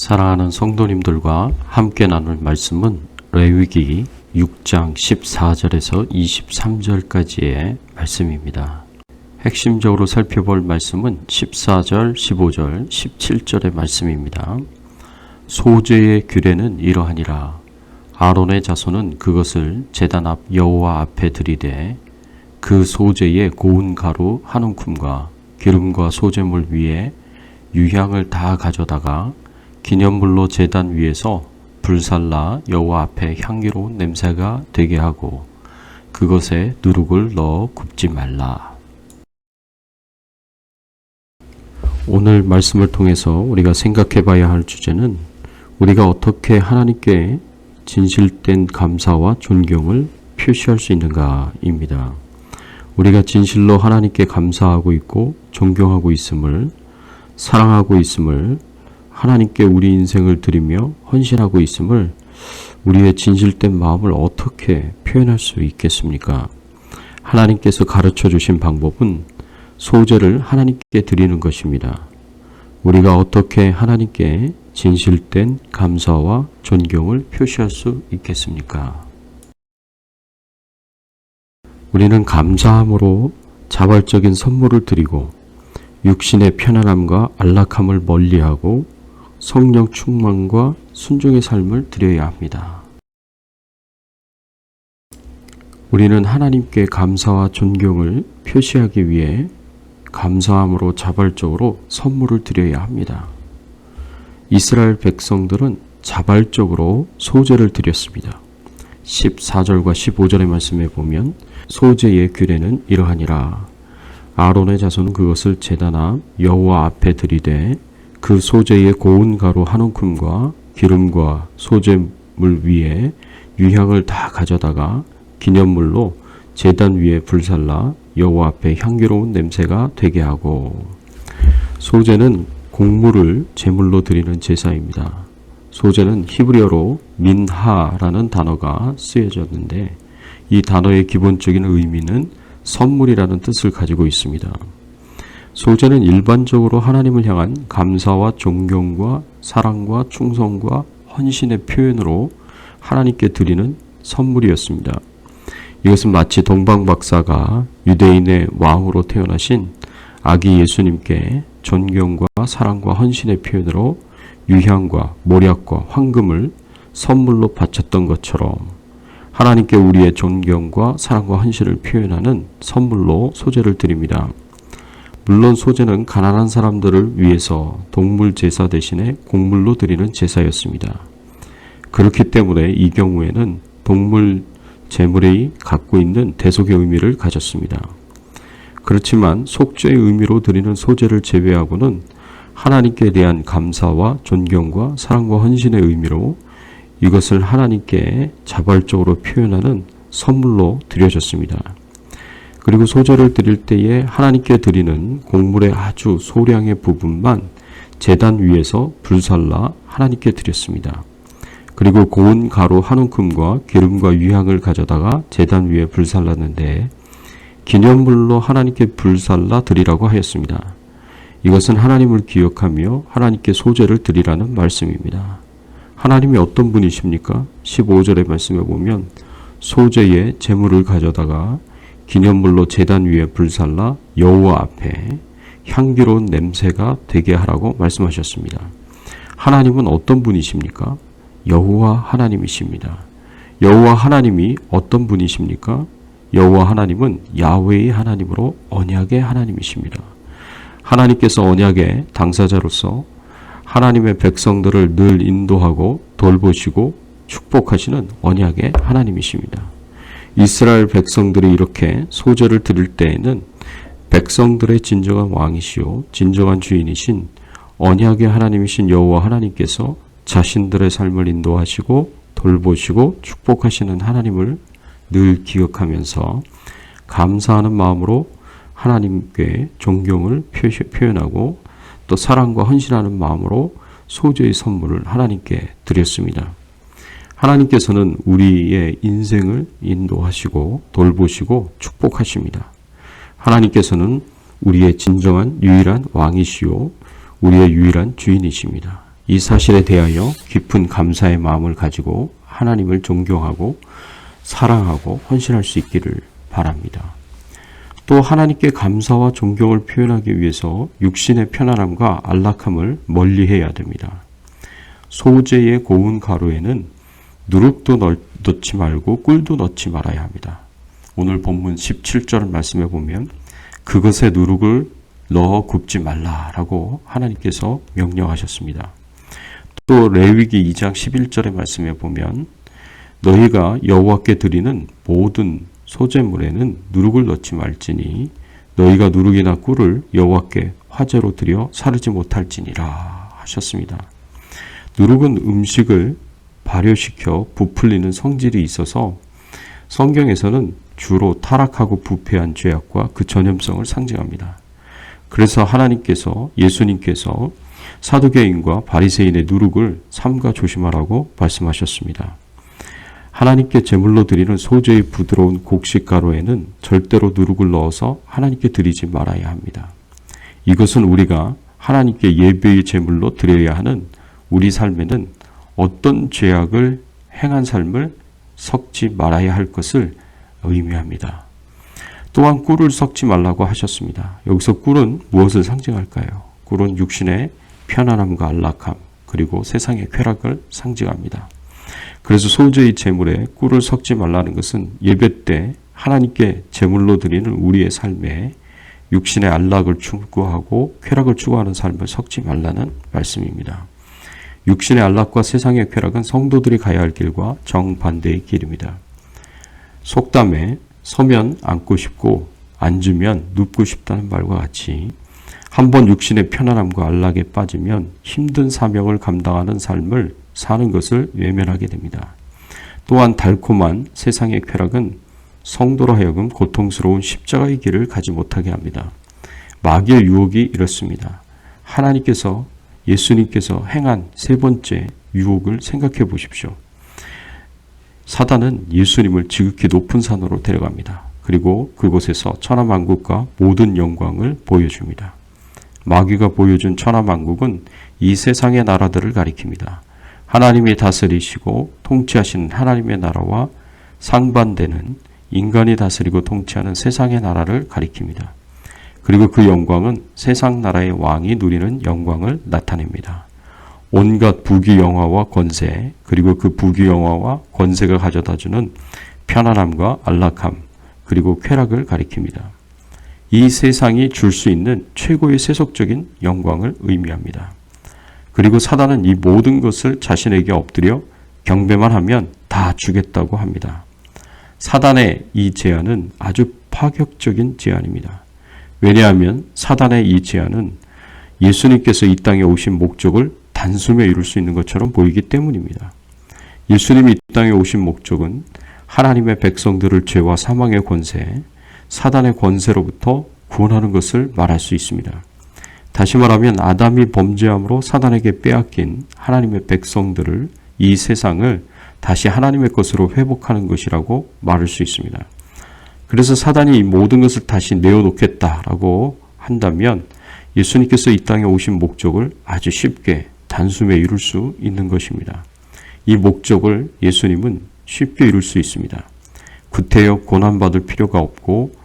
사랑하는 성도님들과 함께 나눌 말씀은 레위기 6장 14절에서 23절까지의 말씀입니다. 핵심적으로 살펴볼 말씀은 14절, 15절, 17절의 말씀입니다. 소제의 규례는 이러하니라. 아론의 자손은 그것을 제단 앞 여호와 앞에 들이되 그 소제의 고운 가루 한 움큼과 기름과 소제물 위에 유향을 다 가져다가 기념물로 제단 위에서 불살라 여호와 앞에 향기로운 냄새가 되게 하고 그것에 누룩을 넣어 굽지 말라. 오늘 말씀을 통해서 우리가 생각해 봐야 할 주제는 우리가 어떻게 하나님께 진실된 감사와 존경을 표시할 수 있는가입니다. 우리가 진실로 하나님께 감사하고 있고 존경하고 있음을, 사랑하고 있음을, 하나님께 우리 인생을 드리며 헌신하고 있음을 우리의 진실된 마음을 어떻게 표현할 수 있겠습니까? 하나님께서 가르쳐 주신 방법은 소제를 하나님께 드리는 것입니다. 우리가 어떻게 하나님께 진실된 감사와 존경을 표시할 수 있겠습니까? 우리는 감사함으로 자발적인 선물을 드리고 육신의 편안함과 안락함을 멀리하고 성령 충만과 순종의 삶을 드려야 합니다. 우리는 하나님께 감사와 존경을 표시하기 위해 감사함으로 자발적으로 선물을 드려야 합니다. 이스라엘 백성들은 자발적으로 소제를 드렸습니다. 14절과 15절의 말씀에 보면 소제의 규례는 이러하니라. 아론의 자손은 그것을 제단 앞 여호와 앞에 들이되 그 소제의 고운 가루 한 움큼과 기름과 소제물 위에 유향을 다 가져다가 기념물로 제단 위에 불살라 여호와 앞에 향기로운 냄새가 되게 하고. 소제는 곡물을 제물로 드리는 제사입니다. 소제는 히브리어로 민하라는 단어가 쓰여졌는데 이 단어의 기본적인 의미는 선물이라는 뜻을 가지고 있습니다. 소제는 일반적으로 하나님을 향한 감사와 존경과 사랑과 충성과 헌신의 표현으로 하나님께 드리는 선물이었습니다. 이것은 마치 동방박사가 유대인의 왕으로 태어나신 아기 예수님께 존경과 사랑과 헌신의 표현으로 유향과 모략과 황금을 선물로 바쳤던 것처럼 하나님께 우리의 존경과 사랑과 헌신을 표현하는 선물로 소제를 드립니다. 물론 소제는 가난한 사람들을 위해서 동물 제사 대신에 곡물로 드리는 제사였습니다. 그렇기 때문에 이 경우에는 동물 제물이 갖고 있는 대속의 의미를 가졌습니다. 그렇지만 속죄의 의미로 드리는 소제를 제외하고는 하나님께 대한 감사와 존경과 사랑과 헌신의 의미로 이것을 하나님께 자발적으로 표현하는 선물로 드려졌습니다. 그리고 소제를 드릴 때에 하나님께 드리는 곡물의 아주 소량의 부분만 제단 위에서 불살라 하나님께 드렸습니다. 그리고 고운 가루 한 움큼과 기름과 유향을 가져다가 제단 위에 불살랐는데 기념물로 하나님께 불살라 드리라고 하였습니다. 이것은 하나님을 기억하며 하나님께 소제를 드리라는 말씀입니다. 하나님이 어떤 분이십니까? 15절의 말씀에 보면 소제의 제물을 가져다가 기념물로 제단 위에 불살라 여호와 앞에 향기로운 냄새가 되게 하라고 말씀하셨습니다. 하나님은 어떤 분이십니까? 여호와 하나님이십니다. 여호와 하나님이 어떤 분이십니까? 여호와 하나님은 야훼의 하나님으로 언약의 하나님이십니다. 하나님께서 언약의 당사자로서 하나님의 백성들을 늘 인도하고 돌보시고 축복하시는 언약의 하나님이십니다. 이스라엘 백성들이 이렇게 소제를 드릴 때에는 백성들의 진정한 왕이시요 진정한 주인이신 언약의 하나님이신 여호와 하나님께서 자신들의 삶을 인도하시고 돌보시고 축복하시는 하나님을 늘 기억하면서 감사하는 마음으로 하나님께 존경을 표현하고 또 사랑과 헌신하는 마음으로 소제의 선물을 하나님께 드렸습니다. 하나님께서는 우리의 인생을 인도하시고 돌보시고 축복하십니다. 하나님께서는 우리의 진정한 유일한 왕이시요 우리의 유일한 주인이십니다. 이 사실에 대하여 깊은 감사의 마음을 가지고 하나님을 존경하고 사랑하고 헌신할 수 있기를 바랍니다. 또 하나님께 감사와 존경을 표현하기 위해서 육신의 편안함과 안락함을 멀리해야 됩니다. 소재의 고운 가루에는 누룩도 넣지 말고 꿀도 넣지 말아야 합니다. 오늘 본문 17절 말씀에 보면 그것에 누룩을 넣어 굽지 말라라고 하나님께서 명령하셨습니다. 또 레위기 2장 11절의 말씀에 보면 너희가 여호와께 드리는 모든 소제물에는 누룩을 넣지 말지니 너희가 누룩이나 꿀을 여호와께 화제로 드려 사르지 못할지니라 하셨습니다. 누룩은 음식을 발효시켜 부풀리는 성질이 있어서 성경에서는 주로 타락하고 부패한 죄악과 그 전염성을 상징합니다. 그래서 하나님께서 예수님께서 사두개인과 바리새인의 누룩을 삼가 조심하라고 말씀하셨습니다. 하나님께 제물로 드리는 소재의 부드러운 곡식 가루에는 절대로 누룩을 넣어서 하나님께 드리지 말아야 합니다. 이것은 우리가 하나님께 예배의 제물로 드려야 하는 우리 삶에는 어떤 죄악을 행한 삶을 섞지 말아야 할 것을 의미합니다. 또한 꿀을 섞지 말라고 하셨습니다. 여기서 꿀은 무엇을 상징할까요? 꿀은 육신의 편안함과 안락함 그리고 세상의 쾌락을 상징합니다. 그래서 소재의 제물에 꿀을 섞지 말라는 것은 예배 때 하나님께 제물로 드리는 우리의 삶에 육신의 안락을 추구하고 쾌락을 추구하는 삶을 섞지 말라는 말씀입니다. 육신의 안락과 세상의 쾌락은 성도들이 가야 할 길과 정반대의 길입니다. 속담에 서면 앉고 싶고 앉으면 눕고 싶다는 말과 같이 한번 육신의 편안함과 안락에 빠지면 힘든 사명을 감당하는 삶을 사는 것을 외면하게 됩니다. 또한 달콤한 세상의 쾌락은 성도로 하여금 고통스러운 십자가의 길을 가지 못하게 합니다. 마귀의 유혹이 이렇습니다. 하나님께서 예수님께서 행한 세 번째 유혹을 생각해 보십시오. 사단은 예수님을 지극히 높은 산으로 데려갑니다. 그리고 그곳에서 천하만국과 모든 영광을 보여줍니다. 마귀가 보여준 천하만국은 이 세상의 나라들을 가리킵니다. 하나님이 다스리시고 통치하시는 하나님의 나라와 상반되는 인간이 다스리고 통치하는 세상의 나라를 가리킵니다. 그리고 그 영광은 세상 나라의 왕이 누리는 영광을 나타냅니다. 온갖 부귀영화와 권세, 그리고 그 부귀영화와 권세가 가져다주는 편안함과 안락함, 그리고 쾌락을 가리킵니다. 이 세상이 줄 수 있는 최고의 세속적인 영광을 의미합니다. 그리고 사단은 이 모든 것을 자신에게 엎드려 경배만 하면 다 주겠다고 합니다. 사단의 이 제안은 아주 파격적인 제안입니다. 왜냐하면 사단의 이 제안은 예수님께서 이 땅에 오신 목적을 단숨에 이룰 수 있는 것처럼 보이기 때문입니다. 예수님이 이 땅에 오신 목적은 하나님의 백성들을 죄와 사망의 권세, 사단의 권세로부터 구원하는 것을 말할 수 있습니다. 다시 말하면 아담이 범죄함으로 사단에게 빼앗긴 하나님의 백성들을, 이 세상을 다시 하나님의 것으로 회복하는 것이라고 말할 수 있습니다. 그래서 사단이 이 모든 것을 다시 내어놓겠다라고 한다면 예수님께서 이 땅에 오신 목적을 아주 쉽게 단숨에 이룰 수 있는 것입니다. 이 목적을 예수님은 쉽게 이룰 수 있습니다. 구태여 고난받을 필요가 없고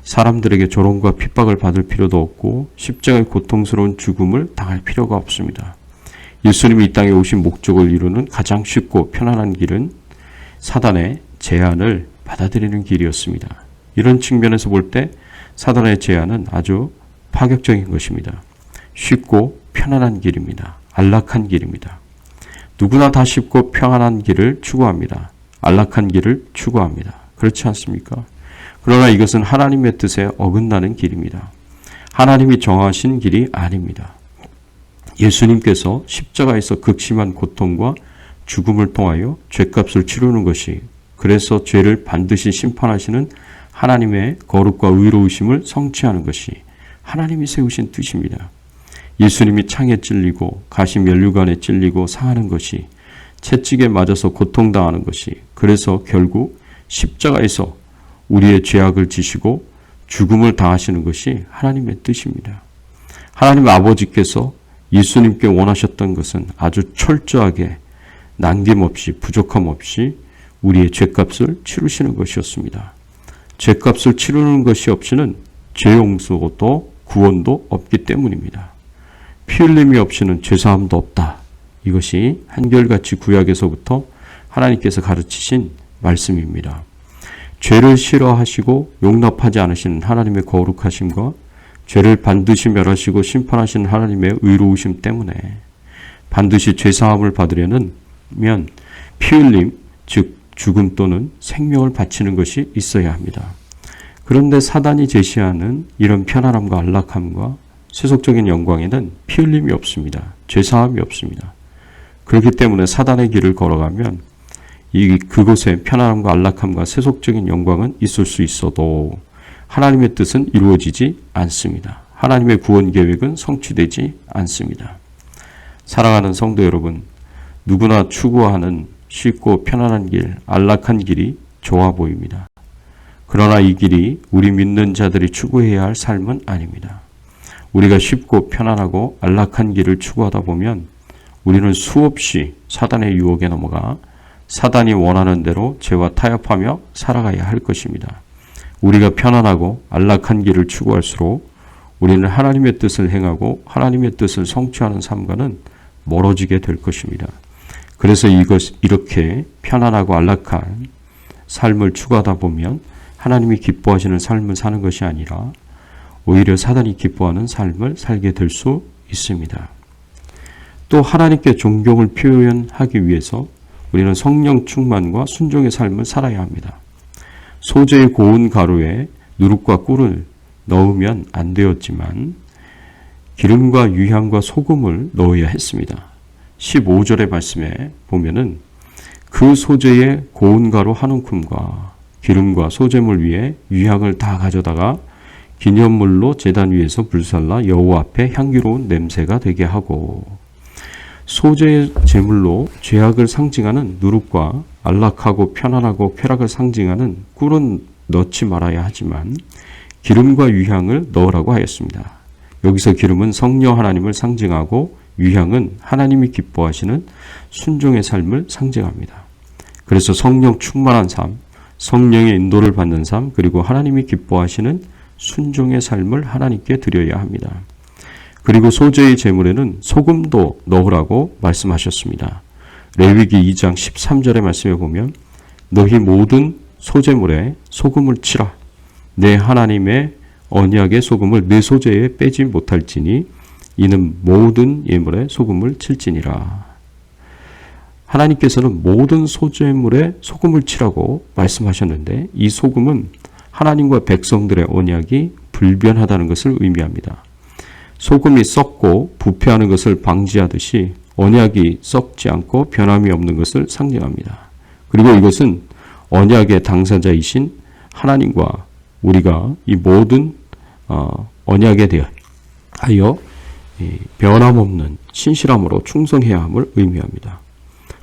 사람들에게 조롱과 핍박을 받을 필요도 없고 십자가의 고통스러운 죽음을 당할 필요가 없습니다. 예수님이 이 땅에 오신 목적을 이루는 가장 쉽고 편안한 길은 사단의 제안을 받아들이는 길이었습니다. 이런 측면에서 볼 때 사단의 제안은 아주 파격적인 것입니다. 쉽고 편안한 길입니다. 안락한 길입니다. 누구나 다 쉽고 평안한 길을 추구합니다. 안락한 길을 추구합니다. 그렇지 않습니까? 그러나 이것은 하나님의 뜻에 어긋나는 길입니다. 하나님이 정하신 길이 아닙니다. 예수님께서 십자가에서 극심한 고통과 죽음을 통하여 죄값을 치르는 것이, 그래서 죄를 반드시 심판하시는 하나님의 거룩과 의로우심을 성취하는 것이 하나님이 세우신 뜻입니다. 예수님이 창에 찔리고 가시 면류관에 찔리고 상하는 것이, 채찍에 맞아서 고통당하는 것이, 그래서 결국 십자가에서 우리의 죄악을 지시고 죽음을 당하시는 것이 하나님의 뜻입니다. 하나님 아버지께서 예수님께 원하셨던 것은 아주 철저하게 남김없이 부족함 없이 우리의 죄값을 치르시는 것이었습니다. 죄값을 치르는 것이 없이는 죄 용서도 구원도 없기 때문입니다. 피 흘림이 없이는 죄사함도 없다. 이것이 한결같이 구약에서부터 하나님께서 가르치신 말씀입니다. 죄를 싫어하시고 용납하지 않으시는 하나님의 거룩하심과 죄를 반드시 멸하시고 심판하시는 하나님의 의로우심 때문에 반드시 죄사함을 받으려면 피 흘림, 즉 죽음 또는 생명을 바치는 것이 있어야 합니다. 그런데 사단이 제시하는 이런 편안함과 안락함과 세속적인 영광에는 피 흘림이 없습니다. 죄사함이 없습니다. 그렇기 때문에 사단의 길을 걸어가면 그곳에 편안함과 안락함과 세속적인 영광은 있을 수 있어도 하나님의 뜻은 이루어지지 않습니다. 하나님의 구원 계획은 성취되지 않습니다. 사랑하는 성도 여러분, 누구나 추구하는 쉽고 편안한 길, 안락한 길이 좋아 보입니다. 그러나 이 길이 우리 믿는 자들이 추구해야 할 삶은 아닙니다. 우리가 쉽고 편안하고 안락한 길을 추구하다 보면 우리는 수없이 사단의 유혹에 넘어가 사단이 원하는 대로 죄와 타협하며 살아가야 할 것입니다. 우리가 편안하고 안락한 길을 추구할수록 우리는 하나님의 뜻을 행하고 하나님의 뜻을 성취하는 삶과는 멀어지게 될 것입니다. 그래서 이렇게 편안하고 안락한 삶을 추구하다 보면 하나님이 기뻐하시는 삶을 사는 것이 아니라 오히려 사단이 기뻐하는 삶을 살게 될 수 있습니다. 또 하나님께 존경을 표현하기 위해서 우리는 성령 충만과 순종의 삶을 살아야 합니다. 소재의 고운 가루에 누룩과 꿀을 넣으면 안 되었지만 기름과 유향과 소금을 넣어야 했습니다. 15절의 말씀에 보면은 그 소재의 고운 가루 한 움큼과 기름과 소재물 위에 유향을 다 가져다가 기념물로 제단 위에서 불살라 여호와 앞에 향기로운 냄새가 되게 하고, 소재의 제물로 죄악을 상징하는 누룩과 안락하고 편안하고 쾌락을 상징하는 꿀은 넣지 말아야 하지만 기름과 유향을 넣으라고 하였습니다. 여기서 기름은 성령 하나님을 상징하고 유향은 하나님이 기뻐하시는 순종의 삶을 상징합니다. 그래서 성령 충만한 삶, 성령의 인도를 받는 삶, 그리고 하나님이 기뻐하시는 순종의 삶을 하나님께 드려야 합니다. 그리고 소재의 제물에는 소금도 넣으라고 말씀하셨습니다. 레위기 2장 13절의 말씀에 보면 너희 모든 소재물에 소금을 치라. 내 하나님의 언약의 소금을 내 소재에 빼지 못할지니 이는 모든 예물에 소금을 칠지니라. 하나님께서는 모든 소재물에 소금을 치라고 말씀하셨는데 이 소금은 하나님과 백성들의 언약이 불변하다는 것을 의미합니다. 소금이 썩고 부패하는 것을 방지하듯이 언약이 썩지 않고 변함이 없는 것을 상징합니다. 그리고 이것은 언약의 당사자이신 하나님과 우리가 이 모든 언약에 대하여 변함없는 신실함으로 충성해야 함을 의미합니다.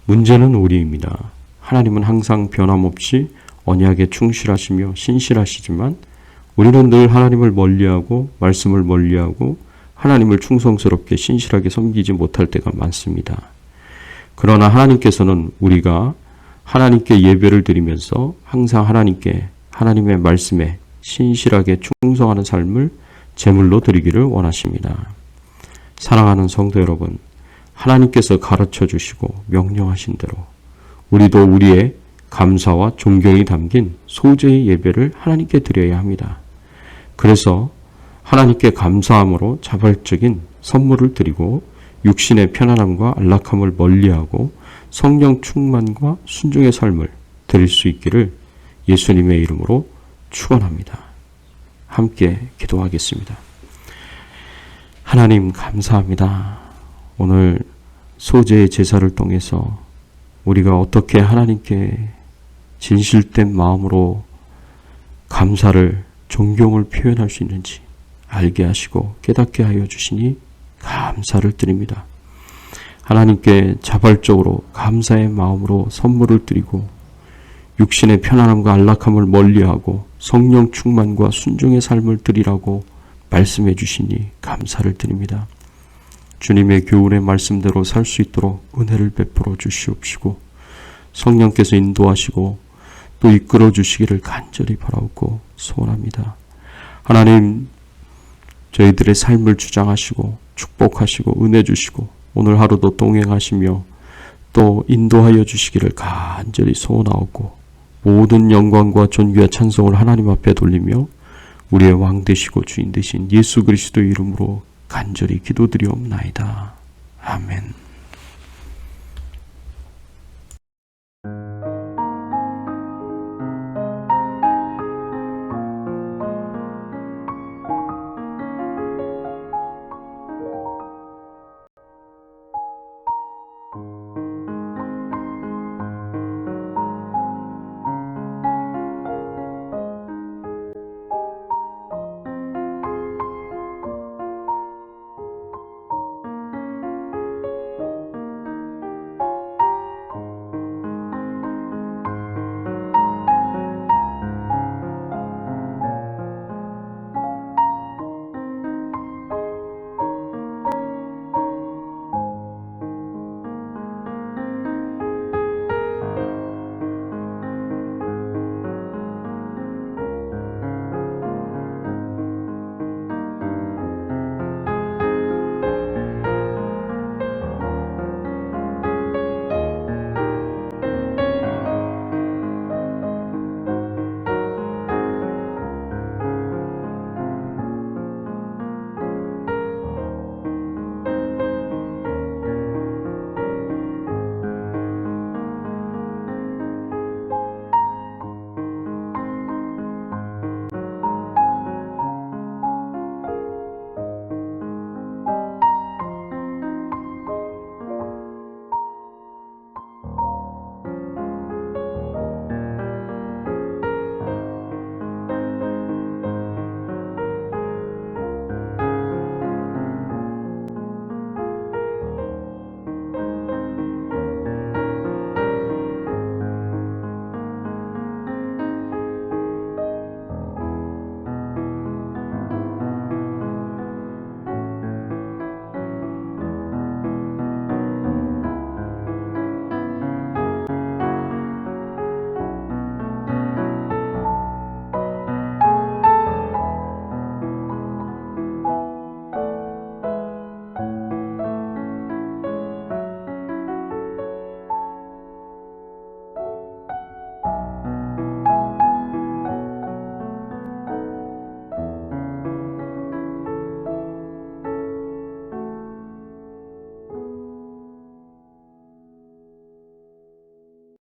문제는 우리입니다. 하나님은 항상 변함없이 언약에 충실하시며 신실하시지만 우리는 늘 하나님을 멀리하고 말씀을 멀리하고 하나님을 충성스럽게 신실하게 섬기지 못할 때가 많습니다. 그러나 하나님께서는 우리가 하나님께 예배를 드리면서 항상 하나님의 말씀에 신실하게 충성하는 삶을 제물로 드리기를 원하십니다. 사랑하는 성도 여러분, 하나님께서 가르쳐 주시고 명령하신 대로 우리도 우리의 감사와 존경이 담긴 소재의 예배를 하나님께 드려야 합니다. 그래서 하나님께 감사함으로 자발적인 선물을 드리고 육신의 편안함과 안락함을 멀리하고 성령 충만과 순종의 삶을 드릴 수 있기를 예수님의 이름으로 축원합니다. 함께 기도하겠습니다. 하나님 감사합니다. 오늘 소재의 제사를 통해서 우리가 어떻게 하나님께 진실된 마음으로 감사를, 존경을 표현할 수 있는지 알게 하시고 깨닫게 하여 주시니 감사를 드립니다. 하나님께 자발적으로 감사의 마음으로 선물을 드리고 육신의 편안함과 안락함을 멀리하고 성령 충만과 순종의 삶을 드리라고 말씀해 주시니 감사를 드립니다. 주님의 교훈의 말씀대로 살 수 있도록 은혜를 베풀어 주시옵시고 성령께서 인도하시고 또 이끌어 주시기를 간절히 바라옵고 소원합니다. 하나님, 저희들의 삶을 주장하시고 축복하시고 은혜 주시고 오늘 하루도 동행하시며 또 인도하여 주시기를 간절히 소원하옵고 모든 영광과 존귀와 찬송을 하나님 앞에 돌리며 우리의 왕 되시고 주인 되신 예수 그리스도의 이름으로 간절히 기도드리옵나이다. 아멘.